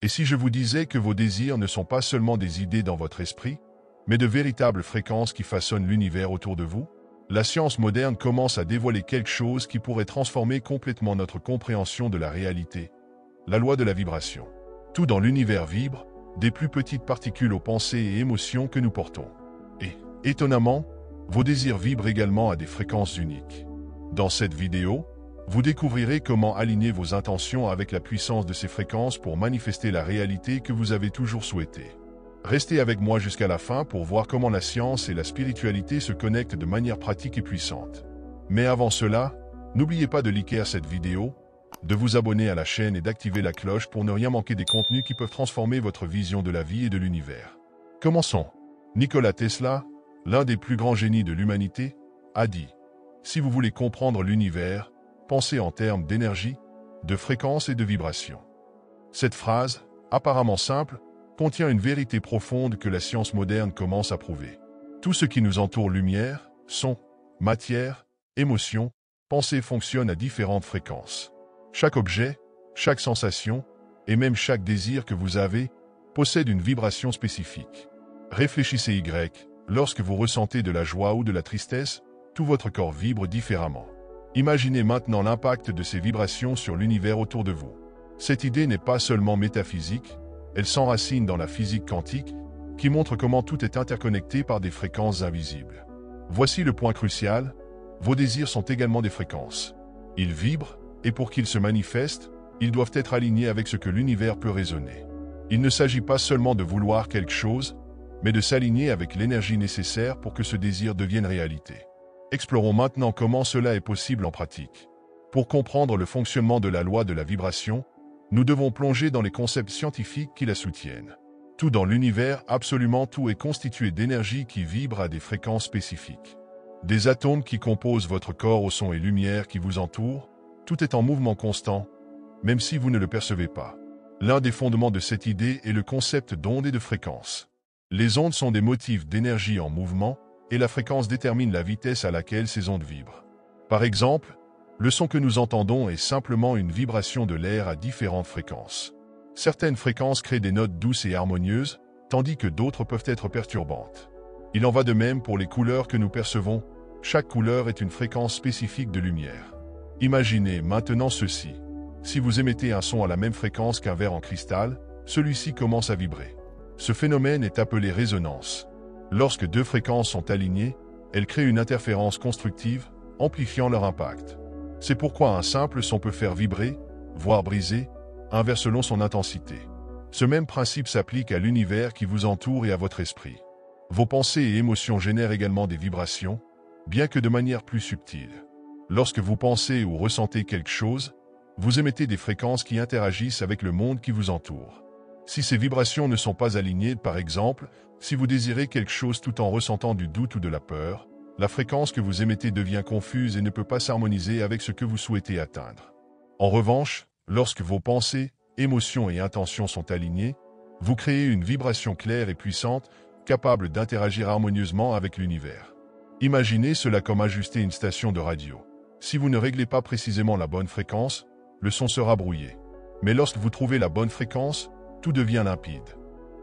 Et si je vous disais que vos désirs ne sont pas seulement des idées dans votre esprit, mais de véritables fréquences qui façonnent l'univers autour de vous? La science moderne commence à dévoiler quelque chose qui pourrait transformer complètement notre compréhension de la réalité. La loi de la vibration. Tout dans l'univers vibre, des plus petites particules aux pensées et émotions que nous portons. Et, étonnamment, vos désirs vibrent également à des fréquences uniques. Dans cette vidéo, vous découvrirez comment aligner vos intentions avec la puissance de ces fréquences pour manifester la réalité que vous avez toujours souhaitée. Restez avec moi jusqu'à la fin pour voir comment la science et la spiritualité se connectent de manière pratique et puissante. Mais avant cela, n'oubliez pas de liker cette vidéo, de vous abonner à la chaîne et d'activer la cloche pour ne rien manquer des contenus qui peuvent transformer votre vision de la vie et de l'univers. Commençons. Nikola Tesla, l'un des plus grands génies de l'humanité, a dit « Si vous voulez comprendre l'univers, pensez en termes d'énergie, de fréquence et de vibration. » Cette phrase, apparemment simple, contient une vérité profonde que la science moderne commence à prouver. Tout ce qui nous entoure, lumière, son, matière, émotion, pensée fonctionne à différentes fréquences. Chaque objet, chaque sensation, et même chaque désir que vous avez, possède une vibration spécifique. Réfléchissez lorsque vous ressentez de la joie ou de la tristesse, tout votre corps vibre différemment. Imaginez maintenant l'impact de ces vibrations sur l'univers autour de vous. Cette idée n'est pas seulement métaphysique, elle s'enracine dans la physique quantique, qui montre comment tout est interconnecté par des fréquences invisibles. Voici le point crucial, vos désirs sont également des fréquences. Ils vibrent, et pour qu'ils se manifestent, ils doivent être alignés avec ce que l'univers peut raisonner. Il ne s'agit pas seulement de vouloir quelque chose, mais de s'aligner avec l'énergie nécessaire pour que ce désir devienne réalité. Explorons maintenant comment cela est possible en pratique. Pour comprendre le fonctionnement de la loi de la vibration, nous devons plonger dans les concepts scientifiques qui la soutiennent. Tout dans l'univers, absolument tout est constitué d'énergie qui vibre à des fréquences spécifiques. Des atomes qui composent votre corps aux sons et lumières qui vous entourent, tout est en mouvement constant, même si vous ne le percevez pas. L'un des fondements de cette idée est le concept d'onde et de fréquence. Les ondes sont des motifs d'énergie en mouvement, et la fréquence détermine la vitesse à laquelle ces ondes vibrent. Par exemple, le son que nous entendons est simplement une vibration de l'air à différentes fréquences. Certaines fréquences créent des notes douces et harmonieuses, tandis que d'autres peuvent être perturbantes. Il en va de même pour les couleurs que nous percevons. Chaque couleur est une fréquence spécifique de lumière. Imaginez maintenant ceci. Si vous émettez un son à la même fréquence qu'un verre en cristal, celui-ci commence à vibrer. Ce phénomène est appelé résonance. Lorsque deux fréquences sont alignées, elles créent une interférence constructive, amplifiant leur impact. C'est pourquoi un simple son peut faire vibrer, voire briser, un verre selon son intensité. Ce même principe s'applique à l'univers qui vous entoure et à votre esprit. Vos pensées et émotions génèrent également des vibrations, bien que de manière plus subtile. Lorsque vous pensez ou ressentez quelque chose, vous émettez des fréquences qui interagissent avec le monde qui vous entoure. Si ces vibrations ne sont pas alignées, par exemple, si vous désirez quelque chose tout en ressentant du doute ou de la peur, la fréquence que vous émettez devient confuse et ne peut pas s'harmoniser avec ce que vous souhaitez atteindre. En revanche, lorsque vos pensées, émotions et intentions sont alignées, vous créez une vibration claire et puissante, capable d'interagir harmonieusement avec l'univers. Imaginez cela comme ajuster une station de radio. Si vous ne réglez pas précisément la bonne fréquence, le son sera brouillé. Mais lorsque vous trouvez la bonne fréquence, tout devient limpide.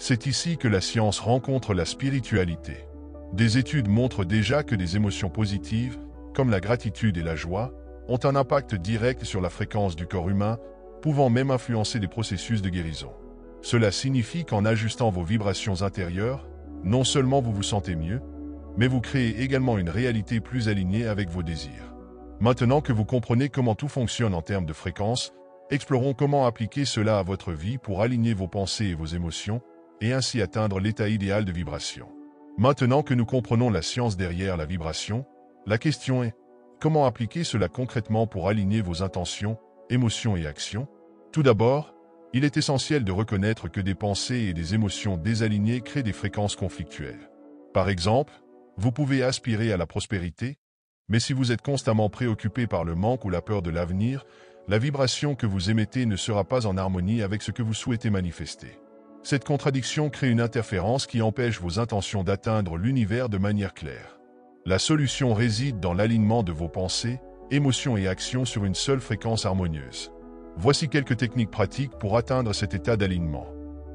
C'est ici que la science rencontre la spiritualité. Des études montrent déjà que des émotions positives, comme la gratitude et la joie, ont un impact direct sur la fréquence du corps humain, pouvant même influencer des processus de guérison. Cela signifie qu'en ajustant vos vibrations intérieures, non seulement vous vous sentez mieux, mais vous créez également une réalité plus alignée avec vos désirs. Maintenant que vous comprenez comment tout fonctionne en termes de fréquence, explorons comment appliquer cela à votre vie pour aligner vos pensées et vos émotions, et ainsi atteindre l'état idéal de vibration. Maintenant que nous comprenons la science derrière la vibration, la question est, comment appliquer cela concrètement pour aligner vos intentions, émotions et actions? Tout d'abord, il est essentiel de reconnaître que des pensées et des émotions désalignées créent des fréquences conflictuelles. Par exemple, vous pouvez aspirer à la prospérité, mais si vous êtes constamment préoccupé par le manque ou la peur de l'avenir, la vibration que vous émettez ne sera pas en harmonie avec ce que vous souhaitez manifester. Cette contradiction crée une interférence qui empêche vos intentions d'atteindre l'univers de manière claire. La solution réside dans l'alignement de vos pensées, émotions et actions sur une seule fréquence harmonieuse. Voici quelques techniques pratiques pour atteindre cet état d'alignement.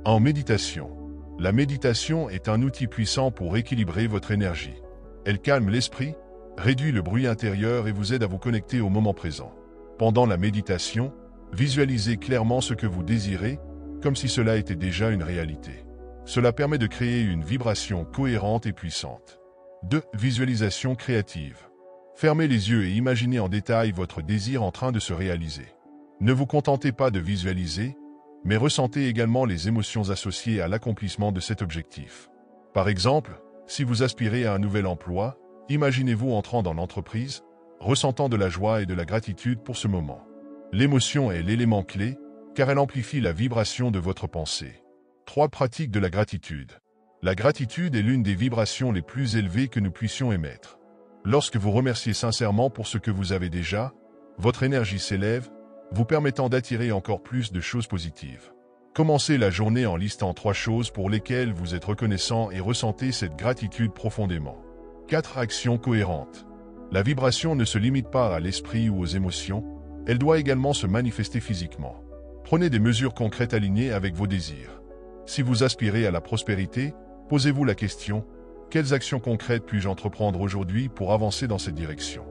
En méditation. La méditation est un outil puissant pour équilibrer votre énergie. Elle calme l'esprit, réduit le bruit intérieur et vous aide à vous connecter au moment présent. Pendant la méditation, visualisez clairement ce que vous désirez, comme si cela était déjà une réalité. Cela permet de créer une vibration cohérente et puissante. 2. Visualisation créative. Fermez les yeux et imaginez en détail votre désir en train de se réaliser. Ne vous contentez pas de visualiser, mais ressentez également les émotions associées à l'accomplissement de cet objectif. Par exemple, si vous aspirez à un nouvel emploi, imaginez-vous entrant dans l'entreprise, ressentant de la joie et de la gratitude pour ce moment. L'émotion est l'élément clé, car elle amplifie la vibration de votre pensée. 3. Pratique de la gratitude. La gratitude est l'une des vibrations les plus élevées que nous puissions émettre. Lorsque vous remerciez sincèrement pour ce que vous avez déjà, votre énergie s'élève, vous permettant d'attirer encore plus de choses positives. Commencez la journée en listant 3 choses pour lesquelles vous êtes reconnaissant et ressentez cette gratitude profondément. 4. Actions cohérentes. La vibration ne se limite pas à l'esprit ou aux émotions, elle doit également se manifester physiquement. Prenez des mesures concrètes alignées avec vos désirs. Si vous aspirez à la prospérité, posez-vous la question, quelles actions concrètes puis-je entreprendre aujourd'hui pour avancer dans cette direction?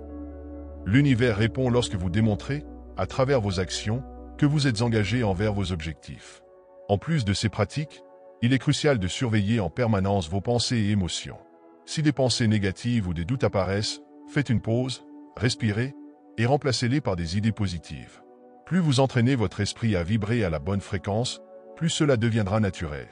L'univers répond lorsque vous démontrez, à travers vos actions, que vous êtes engagé envers vos objectifs. En plus de ces pratiques, il est crucial de surveiller en permanence vos pensées et émotions. Si des pensées négatives ou des doutes apparaissent, faites une pause, respirez, et remplacez-les par des idées positives. Plus vous entraînez votre esprit à vibrer à la bonne fréquence, plus cela deviendra naturel.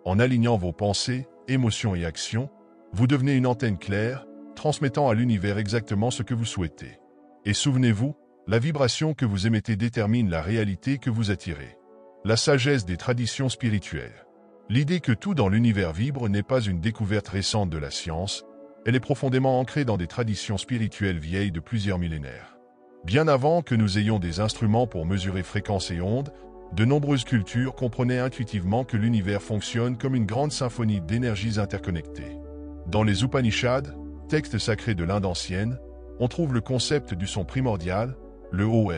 En alignant vos pensées, émotions et actions, vous devenez une antenne claire, transmettant à l'univers exactement ce que vous souhaitez. Et souvenez-vous, la vibration que vous émettez détermine la réalité que vous attirez. La sagesse des traditions spirituelles. L'idée que tout dans l'univers vibre n'est pas une découverte récente de la science, elle est profondément ancrée dans des traditions spirituelles vieilles de plusieurs millénaires. Bien avant que nous ayons des instruments pour mesurer fréquences et ondes, de nombreuses cultures comprenaient intuitivement que l'univers fonctionne comme une grande symphonie d'énergies interconnectées. Dans les Upanishads, textes sacrés de l'Inde ancienne, on trouve le concept du son primordial, le OM.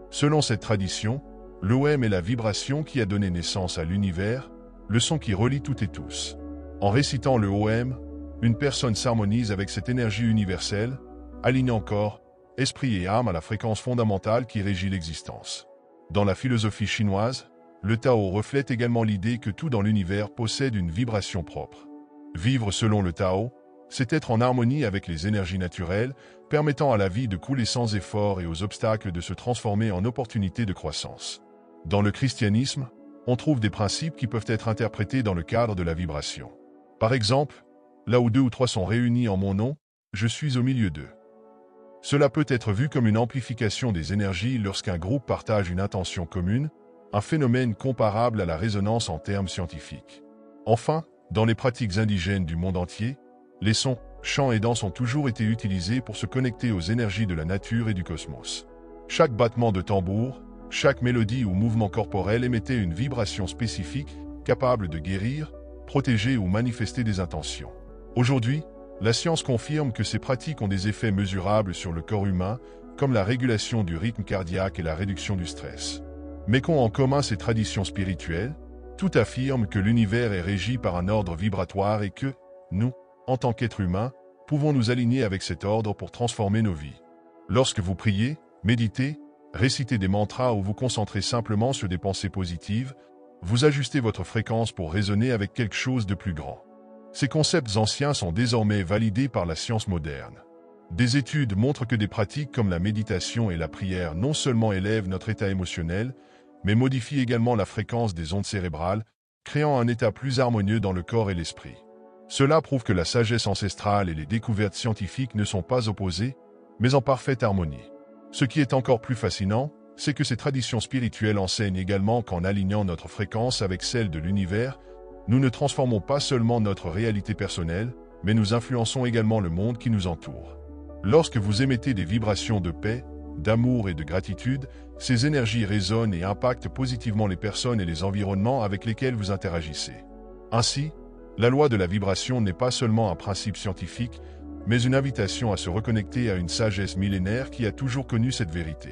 Selon cette tradition, l'OM est la vibration qui a donné naissance à l'univers, le son qui relie toutes et tous. En récitant le OM, une personne s'harmonise avec cette énergie universelle, alignant corps, esprit et âme à la fréquence fondamentale qui régit l'existence. Dans la philosophie chinoise, le Tao reflète également l'idée que tout dans l'univers possède une vibration propre. Vivre selon le Tao, c'est être en harmonie avec les énergies naturelles, permettant à la vie de couler sans effort et aux obstacles de se transformer en opportunités de croissance. Dans le christianisme, on trouve des principes qui peuvent être interprétés dans le cadre de la vibration. Par exemple, là où 2 ou 3 sont réunis en mon nom, je suis au milieu d'eux. Cela peut être vu comme une amplification des énergies lorsqu'un groupe partage une intention commune, un phénomène comparable à la résonance en termes scientifiques. Enfin, dans les pratiques indigènes du monde entier, les sons, chants et danses ont toujours été utilisés pour se connecter aux énergies de la nature et du cosmos. Chaque battement de tambour, chaque mélodie ou mouvement corporel émettait une vibration spécifique, capable de guérir, protéger ou manifester des intentions. Aujourd'hui, la science confirme que ces pratiques ont des effets mesurables sur le corps humain, comme la régulation du rythme cardiaque et la réduction du stress. Mais qu'ont en commun ces traditions spirituelles? Tout affirme que l'univers est régi par un ordre vibratoire et que, nous, en tant qu'êtres humains, pouvons nous aligner avec cet ordre pour transformer nos vies. Lorsque vous priez, méditez, récitez des mantras ou vous concentrez simplement sur des pensées positives, vous ajustez votre fréquence pour résonner avec quelque chose de plus grand. Ces concepts anciens sont désormais validés par la science moderne. Des études montrent que des pratiques comme la méditation et la prière non seulement élèvent notre état émotionnel, mais modifient également la fréquence des ondes cérébrales, créant un état plus harmonieux dans le corps et l'esprit. Cela prouve que la sagesse ancestrale et les découvertes scientifiques ne sont pas opposées, mais en parfaite harmonie. Ce qui est encore plus fascinant, c'est que ces traditions spirituelles enseignent également qu'en alignant notre fréquence avec celle de l'univers, nous ne transformons pas seulement notre réalité personnelle, mais nous influençons également le monde qui nous entoure. Lorsque vous émettez des vibrations de paix, d'amour et de gratitude, ces énergies résonnent et impactent positivement les personnes et les environnements avec lesquels vous interagissez. Ainsi, la loi de la vibration n'est pas seulement un principe scientifique, mais une invitation à se reconnecter à une sagesse millénaire qui a toujours connu cette vérité.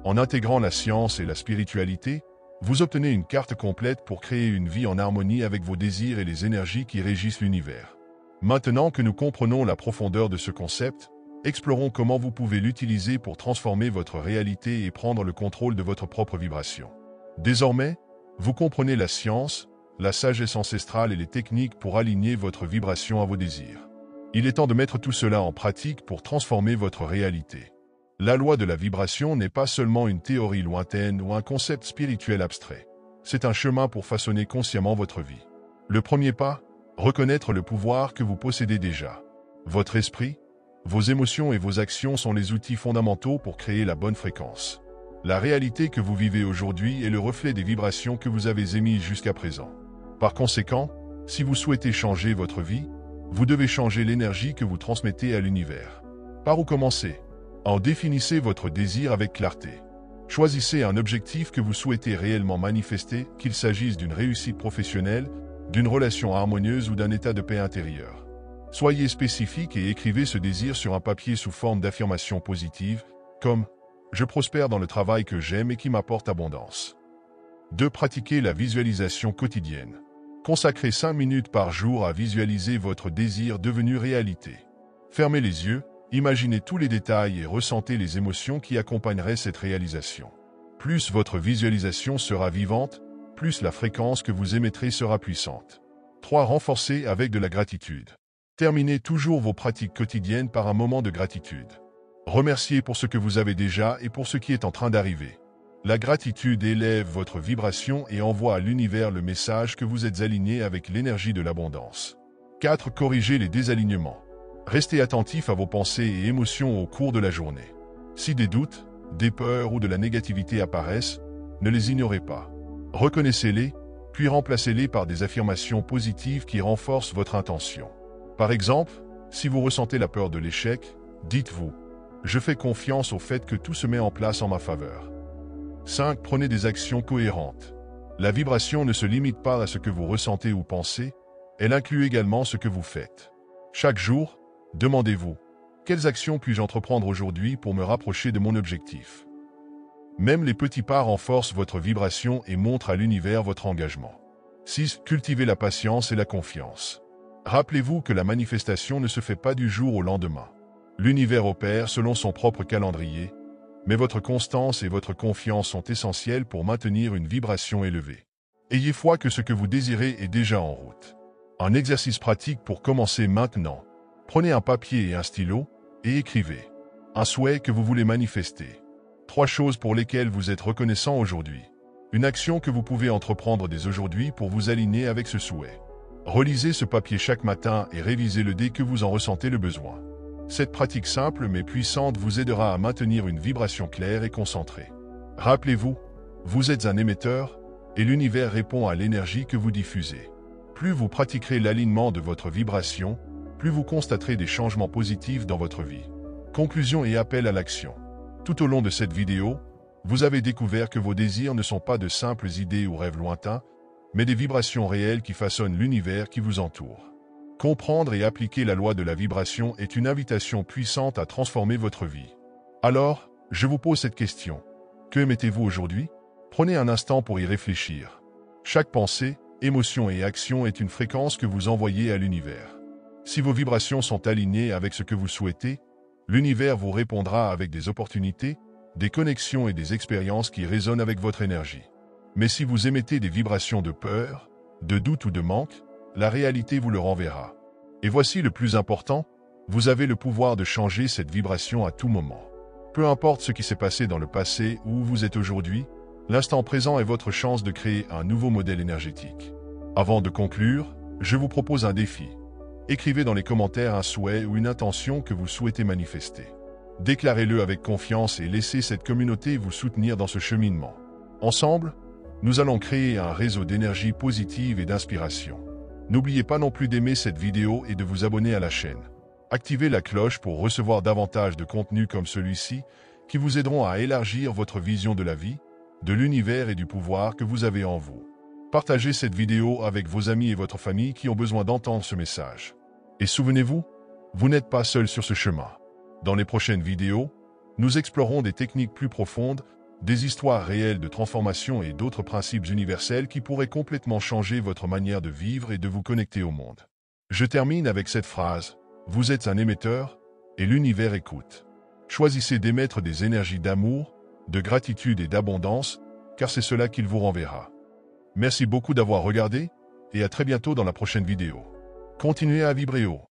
En intégrant la science et la spiritualité, vous obtenez une carte complète pour créer une vie en harmonie avec vos désirs et les énergies qui régissent l'univers. Maintenant que nous comprenons la profondeur de ce concept, explorons comment vous pouvez l'utiliser pour transformer votre réalité et prendre le contrôle de votre propre vibration. Désormais, vous comprenez la science, la sagesse ancestrale et les techniques pour aligner votre vibration à vos désirs. Il est temps de mettre tout cela en pratique pour transformer votre réalité. La loi de la vibration n'est pas seulement une théorie lointaine ou un concept spirituel abstrait. C'est un chemin pour façonner consciemment votre vie. Le premier pas, reconnaître le pouvoir que vous possédez déjà. Votre esprit, vos émotions et vos actions sont les outils fondamentaux pour créer la bonne fréquence. La réalité que vous vivez aujourd'hui est le reflet des vibrations que vous avez émises jusqu'à présent. Par conséquent, si vous souhaitez changer votre vie, vous devez changer l'énergie que vous transmettez à l'univers. Par où commencer? Définissez votre désir avec clarté. Choisissez un objectif que vous souhaitez réellement manifester, qu'il s'agisse d'une réussite professionnelle, d'une relation harmonieuse ou d'un état de paix intérieure. Soyez spécifique et écrivez ce désir sur un papier sous forme d'affirmations positives, comme « Je prospère dans le travail que j'aime et qui m'apporte abondance ». 2. Pratiquez la visualisation quotidienne. Consacrez 5 minutes par jour à visualiser votre désir devenu réalité. Fermez les yeux, imaginez tous les détails et ressentez les émotions qui accompagneraient cette réalisation. Plus votre visualisation sera vivante, plus la fréquence que vous émettrez sera puissante. 3. Renforcez avec de la gratitude. Terminez toujours vos pratiques quotidiennes par un moment de gratitude. Remerciez pour ce que vous avez déjà et pour ce qui est en train d'arriver. La gratitude élève votre vibration et envoie à l'univers le message que vous êtes aligné avec l'énergie de l'abondance. 4. Corrigez les désalignements. Restez attentif à vos pensées et émotions au cours de la journée. Si des doutes, des peurs ou de la négativité apparaissent, ne les ignorez pas. Reconnaissez-les, puis remplacez-les par des affirmations positives qui renforcent votre intention. Par exemple, si vous ressentez la peur de l'échec, dites-vous « Je fais confiance au fait que tout se met en place en ma faveur ». 5. Prenez des actions cohérentes. La vibration ne se limite pas à ce que vous ressentez ou pensez, elle inclut également ce que vous faites. Chaque jour, demandez-vous « Quelles actions puis-je entreprendre aujourd'hui pour me rapprocher de mon objectif ?» Même les petits pas renforcent votre vibration et montrent à l'univers votre engagement. 6. Cultivez la patience et la confiance. Rappelez-vous que la manifestation ne se fait pas du jour au lendemain. L'univers opère selon son propre calendrier, mais votre constance et votre confiance sont essentielles pour maintenir une vibration élevée. Ayez foi que ce que vous désirez est déjà en route. Un exercice pratique pour commencer maintenant. Prenez un papier et un stylo et écrivez un souhait que vous voulez manifester. 3 choses pour lesquelles vous êtes reconnaissant aujourd'hui. Une action que vous pouvez entreprendre dès aujourd'hui pour vous aligner avec ce souhait. Relisez ce papier chaque matin et révisez-le dès que vous en ressentez le besoin. Cette pratique simple mais puissante vous aidera à maintenir une vibration claire et concentrée. Rappelez-vous, vous êtes un émetteur et l'univers répond à l'énergie que vous diffusez. Plus vous pratiquerez l'alignement de votre vibration, plus vous constaterez des changements positifs dans votre vie. Conclusion et appel à l'action. Tout au long de cette vidéo, vous avez découvert que vos désirs ne sont pas de simples idées ou rêves lointains, mais des vibrations réelles qui façonnent l'univers qui vous entoure. Comprendre et appliquer la loi de la vibration est une invitation puissante à transformer votre vie. Alors, je vous pose cette question. Que émettez-vous aujourd'hui? Prenez un instant pour y réfléchir. Chaque pensée, émotion et action est une fréquence que vous envoyez à l'univers. Si vos vibrations sont alignées avec ce que vous souhaitez, l'univers vous répondra avec des opportunités, des connexions et des expériences qui résonnent avec votre énergie. Mais si vous émettez des vibrations de peur, de doute ou de manque, la réalité vous le renverra. Et voici le plus important, vous avez le pouvoir de changer cette vibration à tout moment. Peu importe ce qui s'est passé dans le passé ou où vous êtes aujourd'hui, l'instant présent est votre chance de créer un nouveau modèle énergétique. Avant de conclure, je vous propose un défi. Écrivez dans les commentaires un souhait ou une intention que vous souhaitez manifester. Déclarez-le avec confiance et laissez cette communauté vous soutenir dans ce cheminement. Ensemble, nous allons créer un réseau d'énergie positive et d'inspiration. N'oubliez pas non plus d'aimer cette vidéo et de vous abonner à la chaîne. Activez la cloche pour recevoir davantage de contenus comme celui-ci qui vous aideront à élargir votre vision de la vie, de l'univers et du pouvoir que vous avez en vous. Partagez cette vidéo avec vos amis et votre famille qui ont besoin d'entendre ce message. Et souvenez-vous, vous n'êtes pas seul sur ce chemin. Dans les prochaines vidéos, nous explorerons des techniques plus profondes, des histoires réelles de transformation et d'autres principes universels qui pourraient complètement changer votre manière de vivre et de vous connecter au monde. Je termine avec cette phrase, vous êtes un émetteur, et l'univers écoute. Choisissez d'émettre des énergies d'amour, de gratitude et d'abondance, car c'est cela qu'il vous renverra. Merci beaucoup d'avoir regardé, et à très bientôt dans la prochaine vidéo. Continuez à vibrer haut.